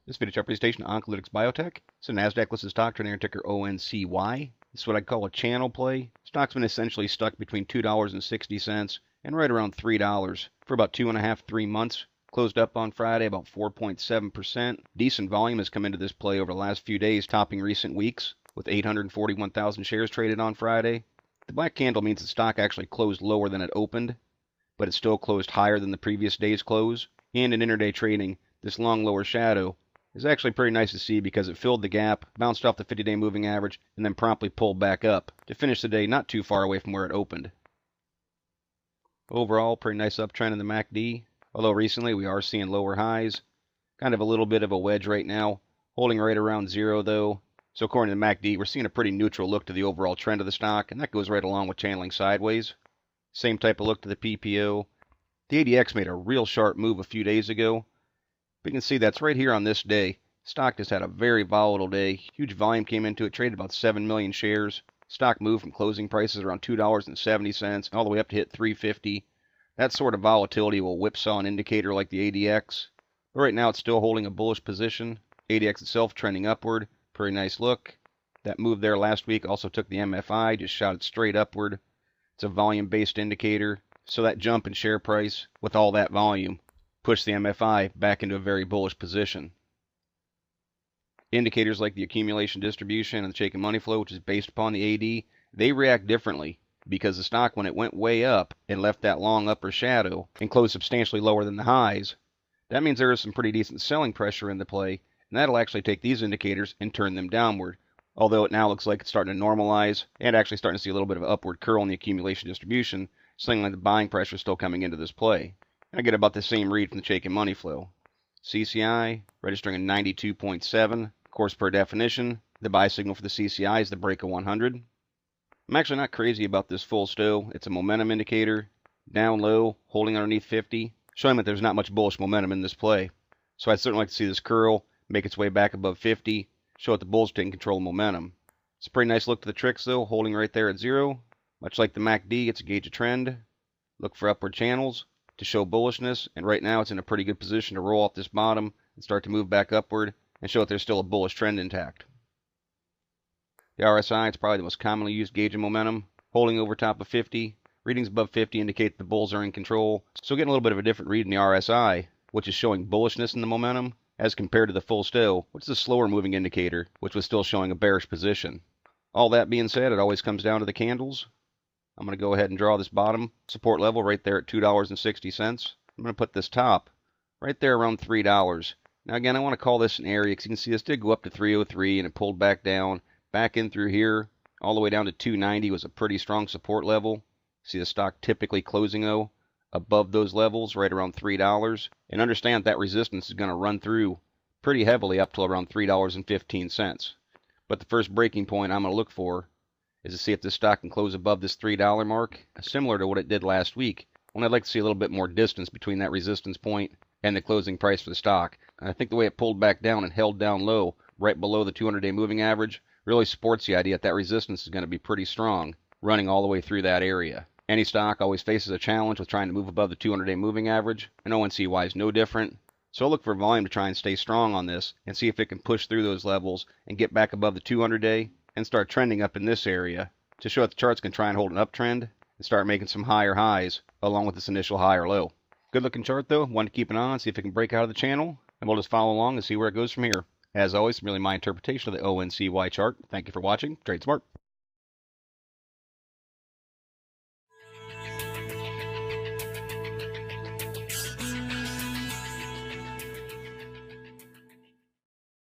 This video chart presentation of Oncolytics Biotech. It's a NASDAQ-listed stock trading ticker ONCY. This is what I'd call a channel play. Stock's been essentially stuck between $2.60 and right around $3 for about 2.5–3 months. Closed up on Friday about 4.7%. Decent volume has come into this play over the last few days, topping recent weeks with 841,000 shares traded on Friday. The black candle means the stock actually closed lower than it opened, but it still closed higher than the previous day's close. And in intraday trading, this long lower shadow is actually pretty nice to see because it filled the gap, bounced off the 50-day moving average, and then promptly pulled back up to finish the day not too far away from where it opened. Overall, pretty nice uptrend in the MACD, although recently we are seeing lower highs. Kind of a little bit of a wedge right now, holding right around zero though. So according to the MACD, we're seeing a pretty neutral look to the overall trend of the stock, and that goes right along with channeling sideways. Same type of look to the PPO. The ADX made a real sharp move a few days ago. But you can see that's right here on this day. Stock just had a very volatile day. Huge volume came into it, traded about 7 million shares. Stock moved from closing prices around $2.70 all the way up to hit $3.50. That sort of volatility will whipsaw an indicator like the ADX. But right now it's still holding a bullish position. ADX itself trending upward. Pretty nice look. That move there last week also took the MFI, just shot it straight upward. It's a volume-based indicator. So that jump in share price with all that volume pushed the MFI back into a very bullish position. Indicators like the accumulation distribution and the shaken money flow, which is based upon the AD, they react differently because the stock, when it went way up and left that long upper shadow and closed substantially lower than the highs, that means there is some pretty decent selling pressure in the play, and that'll actually take these indicators and turn them downward. Although it now looks like it's starting to normalize and actually starting to see a little bit of an upward curl in the accumulation distribution, signaling like the buying pressure is still coming into this play. I get about the same read from the shaken money flow. CCI registering a 92.7. Of course, per definition, the buy signal for the CCI is the break of 100. I'm actually not crazy about this full stow. It's a momentum indicator. Down low, holding underneath 50, showing that there's not much bullish momentum in this play. So I'd certainly like to see this curl, make its way back above 50, show that the bulls taking control of momentum. It's a pretty nice look to the tricks though, holding right there at zero. Much like the MACD, it's a gauge of trend. Look for upward channels to show bullishness, and right now it's in a pretty good position to roll off this bottom and start to move back upward and show that there's still a bullish trend intact. The RSI, it's probably the most commonly used gauge of momentum, holding over top of 50. Readings above 50 indicate the bulls are in control, so getting a little bit of a different read in the RSI, which is showing bullishness in the momentum, as compared to the full stow, which is a slower moving indicator, which was still showing a bearish position. All that being said, it always comes down to the candles. I'm going to go ahead and draw this bottom support level right there at $2.60. I'm going to put this top right there around $3. Now again, I want to call this an area because you can see this did go up to 303 and it pulled back down, back in through here, all the way down to 290 was a pretty strong support level. See the stock typically closing though above those levels right around $3. And understand that resistance is going to run through pretty heavily up till around $3.15. But the first breaking point I'm going to look for is to see if this stock can close above this $3 mark, similar to what it did last week, when I'd like to see a little bit more distance between that resistance point and the closing price for the stock. And I think the way it pulled back down and held down low, right below the 200-day moving average, really supports the idea that that resistance is going to be pretty strong, running all the way through that area. Any stock always faces a challenge with trying to move above the 200-day moving average, and ONCY is no different. So I'll look for volume to try and stay strong on this and see if it can push through those levels and get back above the 200-day and start trending up in this area to show that the charts can try and hold an uptrend and start making some higher highs along with this initial higher low. Good looking chart though, one to keep an eye on, see if it can break out of the channel, and we'll just follow along and see where it goes from here. As always, really my interpretation of the ONCY chart. Thank you for watching. Trade smart.